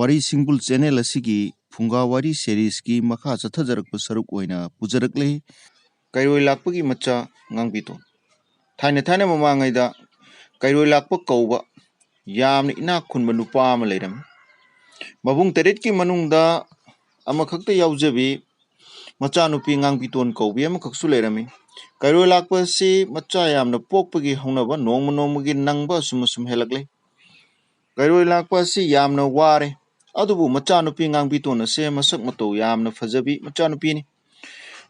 Wari Singbul channel asigi Phungga Wari series ki makha chathajarakpa saruk oina pujarakle Keiroilakpagi Macha Ngangbiton. Thaina mamangaida Keiroilakpa kauba yamna ina khunba nupa ama leiram. Mabung teret ki manungda amakhakta yaujabi Macha nupi Ngangbiton kaubi amakhaksu leirami. Keiroilakpa si macha yamna pokpagi haunaba nongmagi nangba sumusum helakle. Keiroilakpa si yamna ware adubu macha nupi Ngangbiton se masak mato yamna fajabi macha nupi ni.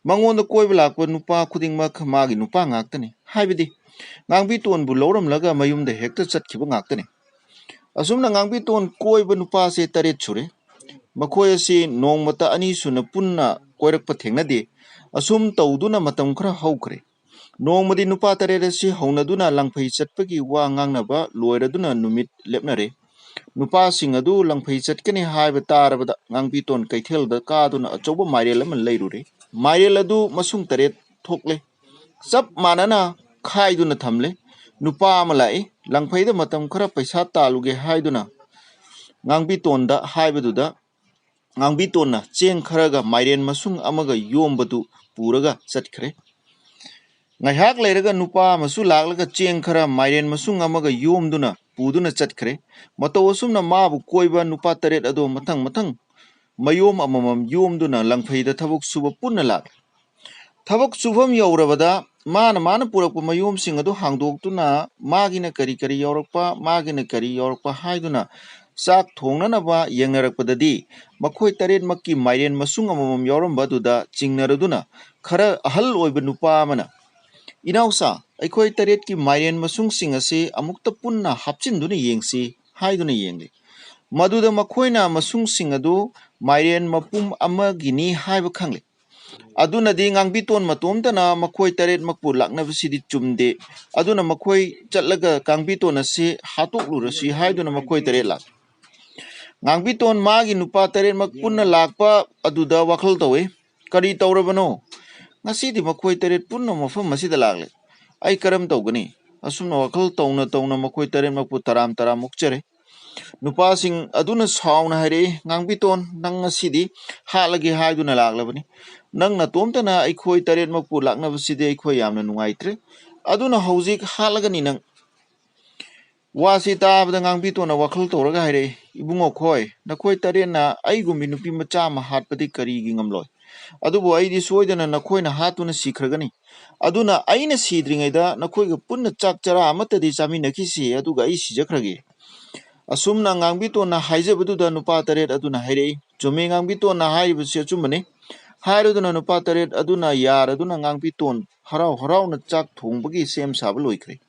Mangonda koiba lakpa nupa khudingmak magi nupa ngaktani. Haibidi Ngangbiton bu lauramlaga mayumda hekta chatkiba ngaktani. Asumna Ngangbiton koiba nupa se taret chure. Makhoi asi nongmata ani suna punna koirakpa thengnade. Asum tauduna matam khara haukre. Nongmadi nupa taret asi haunaduna langphai chatpagi wa ngangnaba loiraduna numit lepnare. Nupa singadu langphai chatkani haiba tarabada Ngangbiton kaithelda kaduna achoba mairel ama leirure. Mairel adu masung taret thokle. Sab manana khaiduna thamle. Nupa ama lai langphaida matam khara paisa taluge haiduna Ngangbiton da haibaduda Ngangbiton na cheng kharaga mairen masung amaga yombadu puraga chatkre. Ngaihak leiraga nupa masu laglaga cheng khara mairen masung amaga yomduna puduna chatkre. Mato asumna mabu koiba nupa taret ado matang mayom amamam yomduna langphaida thabuk suba punna lag. Thabuk subam yaurabada mana purakpa mayom sing ado hangdoktuna magina kari yaurakpa haiduna sak thongnanaba yengnarakpadadi makhoi taret makki mairen masung amamam yaurambaduna chingnaraduna khara ahal oiba nupa amana inausa aikhoi taret ki mairen masung sing ase amukta punna hapchinduna yengsi haiduna yengli. Maduda makhoina masung sing ado mairen mapum amagini haiba khangle. Aduna di Ngangbiton matomtana makhoi taret makpu laknabasidi chumde. Aduna makhoi chatlaga Ngangbiton ase hatoklurasi haiduna makhoi taret lak. Ngangbiton magi nupa taret makpunna lakpa aduda wakhal tawe. Kari taurabano. Ngasidi makhoi taret punna mafam masida lagle. Ai karam taugani. Asumna wakhal tauna makhoi taret makpu taram mukchare. Nupa sing aduna sauna haire Ngangbiton nang ngasidi halagi haiduna laglabani. Nang natomtana aikhoi taret makpu laknabasidi aikhoi yamna nungaitre. Aduna haujik halagani nang wasi tabada Ngangbiton na wakhal tauraga haire ibungo khoi nakhoi taret na aigumbi nupi macha ma hatpadi karigi ngamloi. Adubu aidi soidana nakhoi na hatuna sikragani. Aduna aina sidringaida nakhoi ga punna chak chara amatadi chaminakisi aduga ai sijakragi. Asumna Ngangbiton na haijabaduda nupa taret aduna haire chume Ngangbiton na hairibasi achumane. Hairaduna nupa taret aduna yaraduna Ngangbiton harau na chak thongbagi sem saba loikre.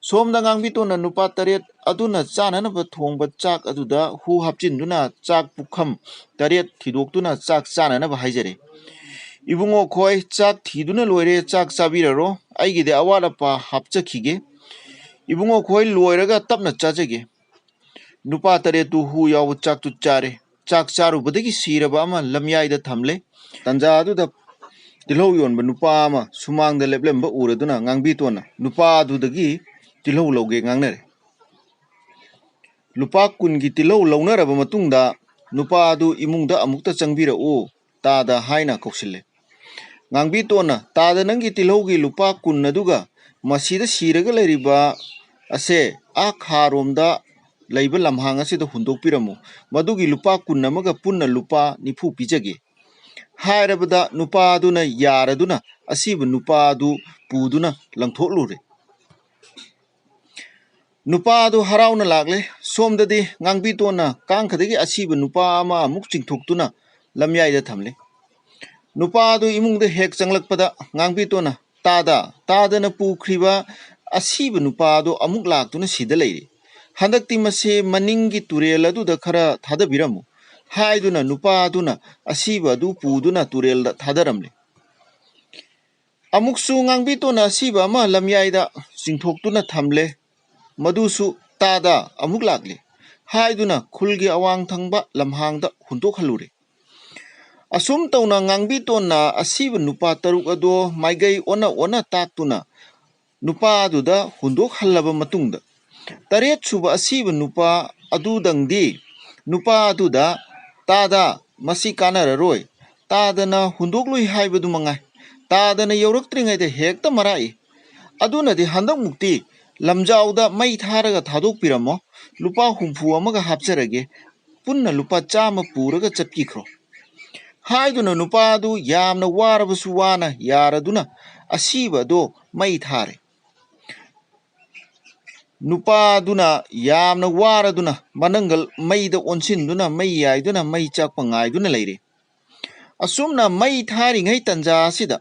Somda Ngangbiton na nupa taret aduna chananaba thongba chak aduda hu hapchinduna chak pukham taret thidoktuna chak chananaba haijare. Ibungo khoi chak thiduna loire chak chabiraro aigide awalapa hapchakhige. Ibungo khoi loiraga tapna chajage. Nupa taret tu hu yaw chak tu chare. Chak charubadagi siraba ama lamyaida thamle. Tanja aduda tilhau yonba nupa ama sumangda leplemba uraduna Ngangbiton na nupa adudagi tilhau lauge ngangnare. Lupa kungi tilhau launaraba matungda nupa adu imungda amukta changbira o tada haina koksile. Ngangbiton na tada nangi tilhaugi lupa kun aduga masida siraga leiriba ase akharomda leiba lamhang asida hundokpiramu madugi lupa kun amaga punna lupa nifu pijage. Hairabada nupa aduna yaraduna asiba nupa adu puduna langthoklure. Nupa adu harauna lagle somdadi Ngangbiton na kangkhadagi asiba nupa ama amuk chingthoktuna lamyaida thamle. Nupa adu imungda hek changlakpada Ngangbiton na tada na pukriba asiba nupa adu amuk laktuna sida leire. Handakti mase maningi turel aduda khara thadabiramu. Haiduna nupa aduna asiba adu puduna turel thadaramle. Amuksu Ngangbiton na asiba ama lamyaida chingthoktuna thamle. Madusu tada amuk lakle. Haiduna khulgi awang thangba lamhangda hundok halure. Asum tauna Ngangbiton na asiba nupa taruk ado maigai ona taktuna nupa aduda hundok halaba matungda. Taret suba asiba nupa adudangdi नुपा अदुदा तादा मसी कानररोय तादना हुंदोकलुई हाइबदु मंगाय तादना यौरक्त्रिङैदा हेक्ता मराई अदुनदि हंदक मुक्ति लमजाउदा मई थारगा थादोक पिरमो लुपा हुंफु अमगा हापचरगे पुन्ना लुपा चामा पुरगा चटकीख्रो हाइदुना नुपा अदु यामना वारबसु वाना यारदुना असीबा दो मई थारे नुपा अदुना यामना वारदुना मनंगल मईदा ओनसिनदुना मई याइदुना मई चाकपा ngaइदुना लेरे असुमना मई थारिङै तंजा असिदा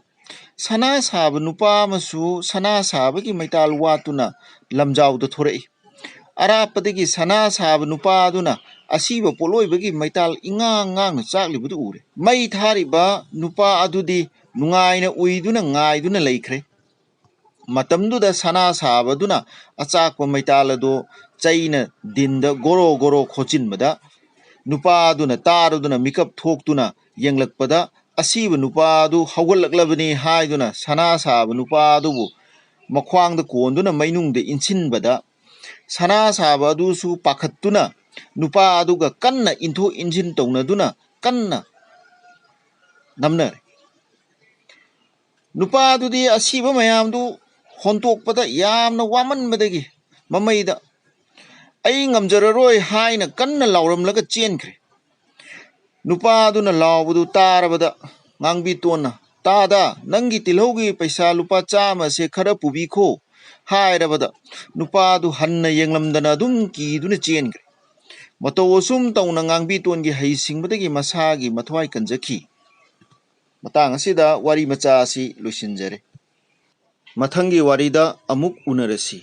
सना साब नुपा अमसु सना साबगी मैताल वातुना लमजाउदा थोरई अरापदगी सना साब नुपा अदुना असीबा पोलोइबगी मैताल इंगांगांग चाकलिबुदु उरे मई थारिबा नुपा अदुदी नुंगाइना उइदुना ngaइदुना लेख्रे मतमदुदा सना साबदुना अचाकपा मैताल अदो चैना दिनदा गोरो गोरो खोचिनबदा नुपा अदुना तारदुना मिकअप थोक्तुना यंगलकपदा असीब नुपा अदु हौगलकलबनी हाइदुना सना साब नुपा अदुबु मख्वांगदा कोंदुना मैनुंगदा इंसिनबदा सना साब अदुसु पाखत्तुना नुपा अदुगा कन्ना इंथो इंजिन तौनदुना कन्ना नमनरे नुपा अदुदी असीब मयामदु होंतोकपदा यामना वामनबदगी ममैदा अई ngamjararoy हाइना कन्ना लाउरमलगा चेनख्रे नुपा अदुना लाउबदु तारबदा ngangbitonna तादा नंगी तिलौगी पैसा लुपा चामा से खरा पुबिखो हायरबदा नुपा अदु हन्ना यंगलमदना अदुम कीदुना चेनख्रे मतौ असुम तौना ngangbitonni हैसिंगबदगी मसागी मथवाई कंजखी मतंग असिदा वारी मचा असि लुसिनजरे मथंगी वारीदा अमुक उनरसी।